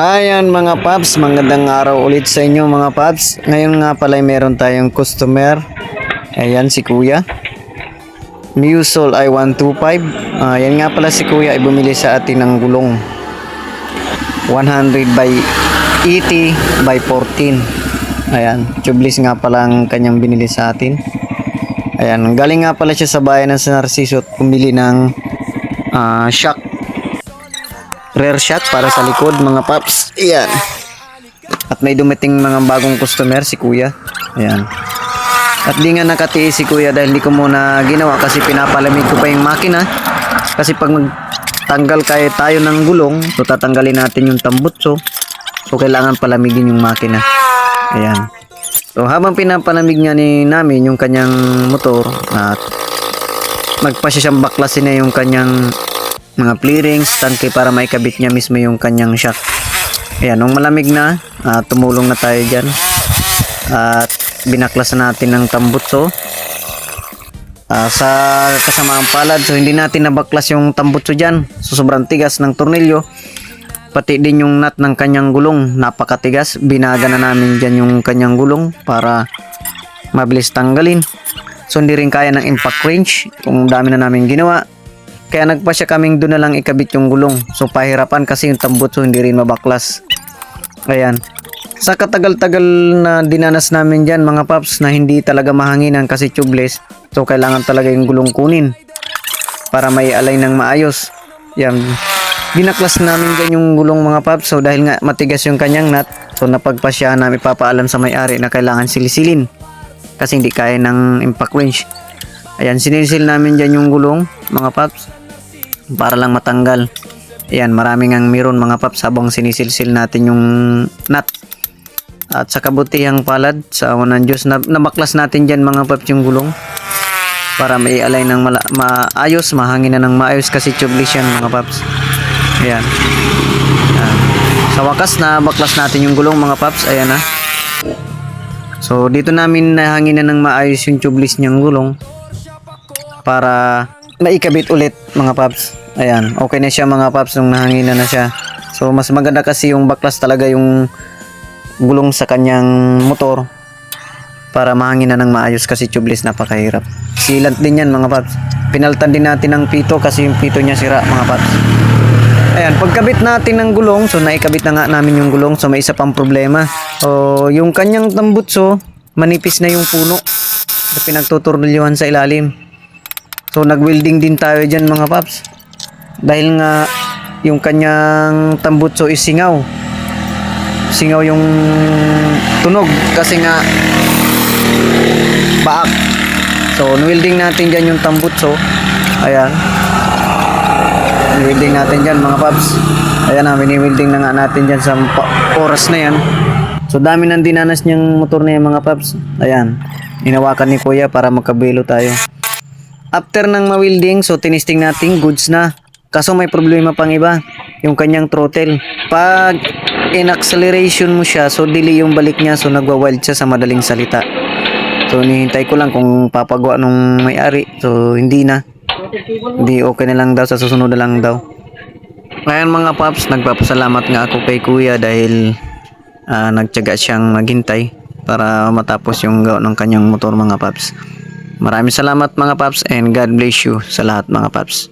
Ayan mga paps, magandang araw ulit sa inyo mga paps. Ngayon nga pala meron tayong customer. Ayan si Kuya. Musol I125. Ayan nga pala si Kuya ay bumili sa atin ng gulong. 100 by 80 by 14. Ayan, tubeless nga pala ang kanyang binili sa atin. Ayan, galing nga pala siya sa bayan ng San Narciso at bumili ng shock. Rear shock para sa likod mga paps. Ayan. At may dumating mga bagong customer si Kuya. Ayan. At di nga nakatiis si Kuya dahil di ko muna ginawa kasi pinapalamig ko pa yung makina. Kasi pag magtanggal tayo ng gulong, so tatanggalin natin yung tambutso. So kailangan palamigin yung makina. Ayan. So habang pinapalamig niya namin yung kanyang motor at magpa siyang baklasin na yung kanyang mga play-rings, tangke para maikabit niya mismo yung kanyang shock. Ayan, nung malamig na, tumulong na tayo dyan. At binaklas na natin ng tambutso. Sa kasamaang palad, so hindi natin nabaklas yung tambutso dyan. So sobrang tigas ng tornilyo. Pati din yung nut ng kanyang gulong, napakatigas. Binaga na namin dyan yung kanyang gulong para mabilis tanggalin. So hindi rin kaya ng impact wrench kung dami na namin ginawa. Kaya nagpa siya kaming doon na lang ikabit yung gulong. So pahirapan kasi yung tambutso hindi rin mabaklas. Ayan. Sa katagal-tagal na dinanas namin dyan mga paps na hindi talaga mahanginan kasi tubeless. So kailangan talaga yung gulong kunin para may align ng maayos. Yan. Binaklas namin dyan yung gulong mga paps. So dahil nga matigas yung kanyang nut. So napagpasyahan namin papaalam sa may-ari na kailangan silisilin. Kasi hindi kaya ng impact wrench. Ayan. Sinisil namin dyan yung gulong mga paps. Para lang matanggal. Ayan, maraming ang meron mga paps habang sinisilsil natin yung nut. At sa kabutihang palad sa unang Diyos, nabaklas natin dyan mga paps yung gulong. Para may align ng maayos, mahangin na ng maayos kasi tubeless yan mga paps. Ayan. Ayan. Sa wakas na baklas natin yung gulong mga paps. Ayan na. So dito namin nahangin na ng maayos yung tubeless niyang gulong. Para maikabit ulit mga paps. Ayan, okay na siya mga paps nung nahangina na siya. So mas maganda kasi yung baklas talaga yung gulong sa kanyang motor para mahangin na ng maayos kasi tubeless napakahirap. Sealant din yan mga paps. Pinaltan din natin ng pito kasi yung pito niya sira mga paps. Ayan, pagkabit natin ng gulong, so naikabit na nga namin yung gulong, so may isa pang problema. So yung kanyang tambutso, manipis na yung puno na pinagtutornilyohan sa ilalim. So nag-welding din tayo dyan mga paps. Dahil nga yung kanyang tambutso is singaw. Singaw yung tunog kasi nga baak. So welding natin dyan yung tambutso. Ayan. Welding natin dyan mga paps. Ayan na, wini-welding na nga natin dyan sa oras na yan. So dami nang dinanas niyang motor na yan mga paps. Ayan. Inawakan ni Kuya para magkabelo tayo. After ng ma-welding, so tinisting natin, goods na. Kaso may problema pang iba, yung kanyang throttle. Pag in-acceleration mo siya, so delay yung balik niya, so nagwa-wild siya sa madaling salita. So nihintay ko lang kung papagawa nung may-ari. So hindi na. Hindi, okay na lang daw, sa susunod na lang daw. Ngayon mga paps, nagpapasalamat nga ako kay Kuya dahil nagtiyaga siyang maghintay para matapos yung gawa ng kanyang motor mga paps. Maraming salamat mga paps and God bless you sa lahat mga paps.